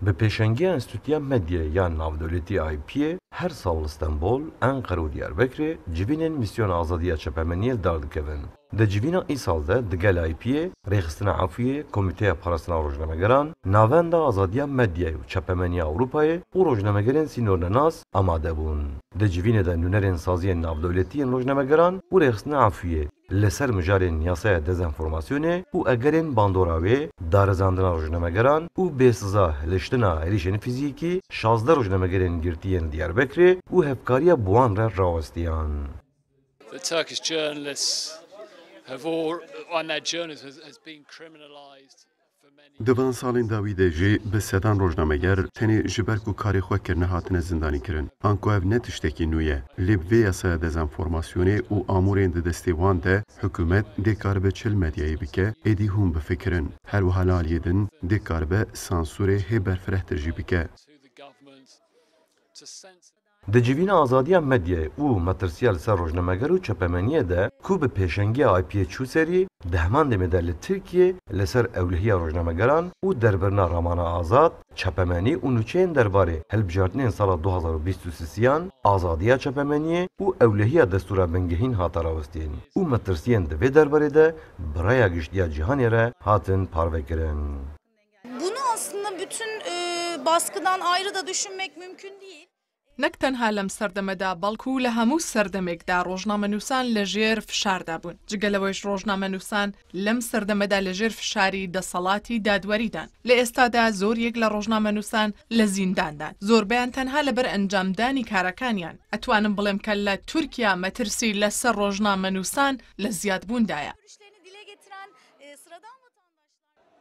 Bi pêşengiya Enstitûya Medyayê ya Navdewletî IP'ye her sal Stenbol, Ankara û Diyarbekirê civînên Misyon Azadiya Çepemeniyê dar dikevin. Di civîna îsal de di gel IP'ye rêxistina Efûyê, Komîteya Parastina Rojnamegeran, Navenda Azadiya Medyayê û Çepemeniya Ewropayê û rojnamegerên sînornenas amade bûn. Di civînê de nûnerên saziyên navdewletî yên rojnamegeran û rêxistina Efûyê li ser mijarên yasaya dezenformasyonê û egerên bandora wê, darizandina rojnamegeran û bêsiza hiliştina êrişên fîzîkî, 16 rojnamegerên girtiyên Diyarbekirê û hevkariya buwan re rawistiyan. The Turkish journalists have all, and their journalism has been criminalized for many. Di van salên dawî de jî bi sedan rojnameger tenê ji ber ku karê xwe kirine hatine zindanî kirin. An ku ev ne tiştekî nû ye. Lê vê yasaya dezenformasyonê û amûrên di destê wan de hikûmet dê karibe çil medyayê bike, êdî hûn bifikirin. Her wiha aliyê din dê karibe sansûrê hê berfirehtir jî bike. Di civîna azadiya medyayê û metirsiya li ser rojnameger û çepemeniyê de ku bi pêşengiya IP'ye çû serî, di heman demê de li Tirkiye li ser ewlihiya rojnamegeran û derbirina Ramana Azad, çepemenî û nûçeyên derbarê hilbijartinên sala 2023yan, azadiya çepemeniyê û ewlihiya destûra bingehîn hata rawestîn û metirsiyên di vê derbarê de biraya giştiya cîhanê re hatin parvekirin. Bunu aslında bütün baskıdan ayrı da düşünmek mümkün değil. نەک تەنها لەم سەردەمەدا بەڵکو لە هەموو سەردەمێکدا ڕۆژنامەنووسان لە ژێر فشاردا بوون. جگەلەوەیش ڕۆژنامەنووسان لەم سەردەمەدا لە ژێر فشاری دەسەڵاتی دادوەریدان. لە ئێستادا زۆریەک لە ڕۆژنامەنووسان لە زینداندان. زۆربیان تەنها لەبەر ئەنجامدانی کارەکانیان. ئەتوانم بڵێم کە لە تورکیا مەترسی لەسەر ڕۆژنامەنووسان لە زیادبووندایە.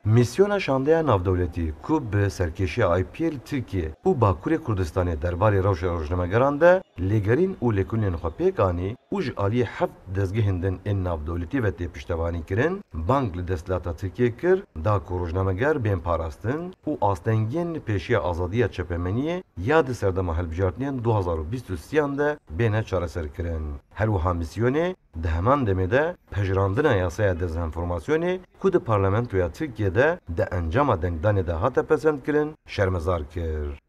Misyona şandeya navdewletî ku bi serkêşiya IP'ye li Tirkiye û Bakurê Kurdistanê derbarê rewşa rojnamegeran de lêgerîn û lêkolînên xwe pêk anî û ji aliyê heft dezgehên din ên navdewletî ve tê piştevanî kirin, bank li desthilata Tirkiye kir da ku rojnameger bên parastin û astengiyên li pêşiya azadiya çepemeniyê ya di serdema hilbijartinên 2023yan de bêne çareserkirin. Her wiha misyonê di heman demê de pejirandina yasaya dezenformasyonê ku di parlamentoya Tirkiye'de di encama dengdanê de hate pesendkirin şermezar kir.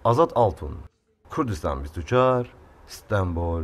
Azad Altun, Kurdistan 24, İstanbul.